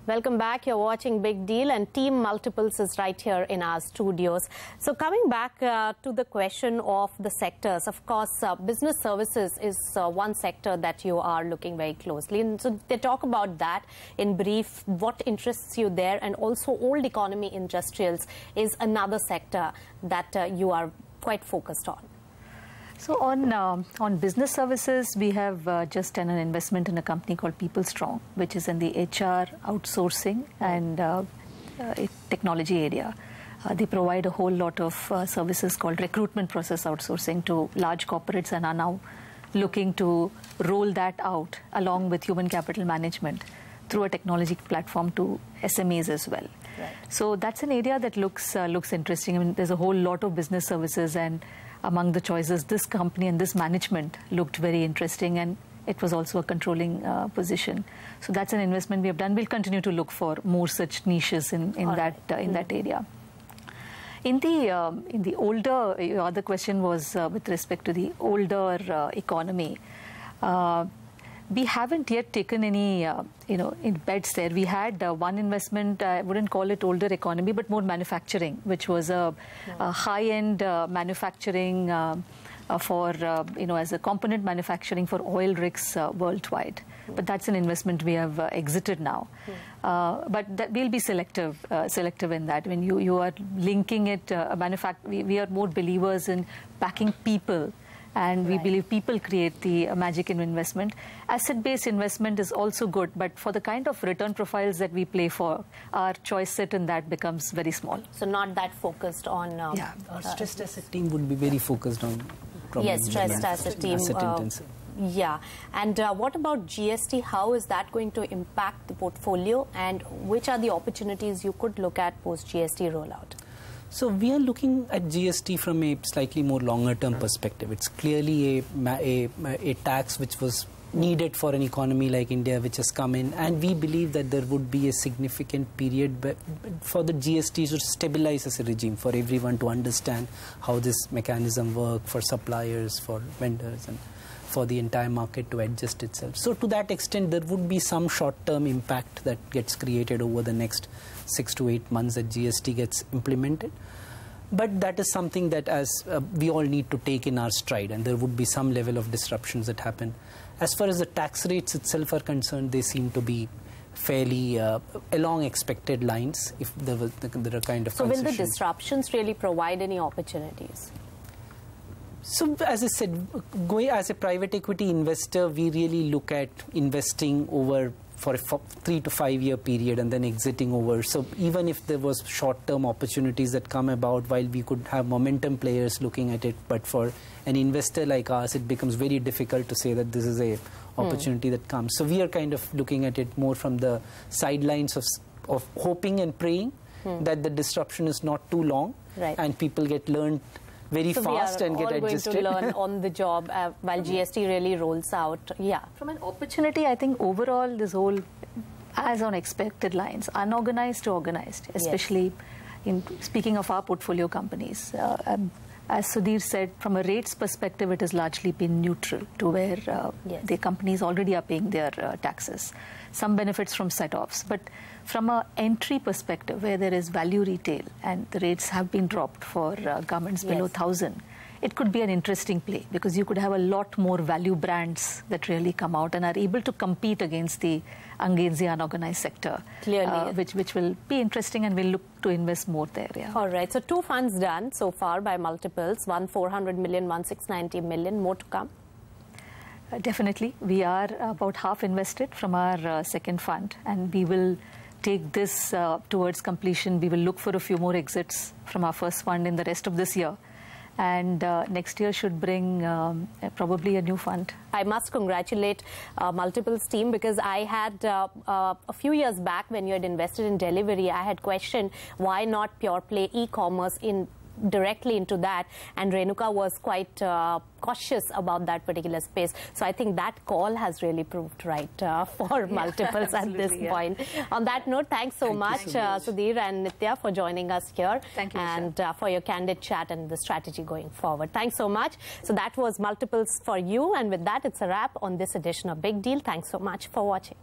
Welcome back. You're watching Big Deal, and Team Multiples is right here in our studios. So coming back to the question of the sectors, of course, business services is one sector that you are looking very closely. And so they talk about that in brief, what interests you there, and also old economy industrials is another sector that you are quite focused on. So on business services, we have just done an investment in a company called People Strong, which is in the HR outsourcing and technology area. They provide a whole lot of services called recruitment process outsourcing to large corporates, and are now looking to roll that out along with human capital management through a technology platform to SMEs as well. Right. So that's an area that looks interesting. I mean, there's a whole lot of business services, and among the choices, this company and this management looked very interesting, and it was also a controlling position. So that's an investment we have done. We'll continue to look for more such niches in that area. In the older, your other question was with respect to the older economy. We haven't yet taken any, in bets there. We had one investment, I wouldn't call it older economy, but more manufacturing, which was a high-end manufacturing for, as a component manufacturing for oil rigs worldwide. But that's an investment we have exited now. But we'll be selective in that. When you are linking it, we are more believers in backing people. And we believe people create the magic in investment. Asset-based investment is also good, but for the kind of return profiles that we play for, our choice set in that becomes very small. So not that focused on... Our stressed asset team would be very focused on... Yes, stressed asset team. Asset-intensive. Yeah. And what about GST? How is that going to impact the portfolio? And which are the opportunities you could look at post-GST rollout? So we are looking at GST from a slightly more longer-term perspective. It's clearly a tax which was needed for an economy like India, which has come in, and we believe that there would be a significant period for the GST to stabilize as a regime, for everyone to understand how this mechanism works, for suppliers, for vendors, and for the entire market to adjust itself. So to that extent, there would be some short-term impact that gets created over the next 6 to 8 months that GST gets implemented. But that is something that we all need to take in our stride, and there would be some level of disruptions that happen. As far as the tax rates itself are concerned, they seem to be fairly along expected lines if there are kind of... So will the disruptions really provide any opportunities? So, as I said, going as a private equity investor, we really look at investing over for a 3 to 5 year period and then exiting over. So even if there was short-term opportunities that come about, while we could have momentum players looking at it, but for an investor like us, it becomes very difficult to say that this is a opportunity that comes. So we are kind of looking at it more from the sidelines of hoping and praying that the disruption is not too long, and people get learned very fast and get adjusted. So we are all going to learn on the job while GST really rolls out. Yeah. From an opportunity, I think overall this whole, as on expected lines, unorganized to organized, especially in speaking of our portfolio companies. As Sudhir said, from a rates perspective, it has largely been neutral to where the companies already are paying their taxes. Some benefits from set-offs, but from an entry perspective, where there is value retail and the rates have been dropped for garments below 1,000, it could be an interesting play, because you could have a lot more value brands that really come out and are able to compete against the unorganized sector. Clearly. Which will be interesting, and we'll look to invest more there. Yeah. All right. So 2 funds done so far by multiples, one 400 million, one 690 million. More to come? Definitely. We are about half invested from our second fund, and we will take this towards completion. We will look for a few more exits from our first fund in the rest of this year. And next year should bring probably a new fund. I must congratulate Multiples team, because I had a few years back, when you had invested in delivery, I had questioned why not pure play e-commerce directly into that, and Renuka was quite cautious about that particular space. So I think that call has really proved right for multiples at this point. On that note, thanks so much, Sudhir and Nitya, for joining us here. Thank you, and for your candid chat and the strategy going forward. Thanks so much. So that was Multiples for you, and with that, it's a wrap on this edition of Big Deal. Thanks so much for watching.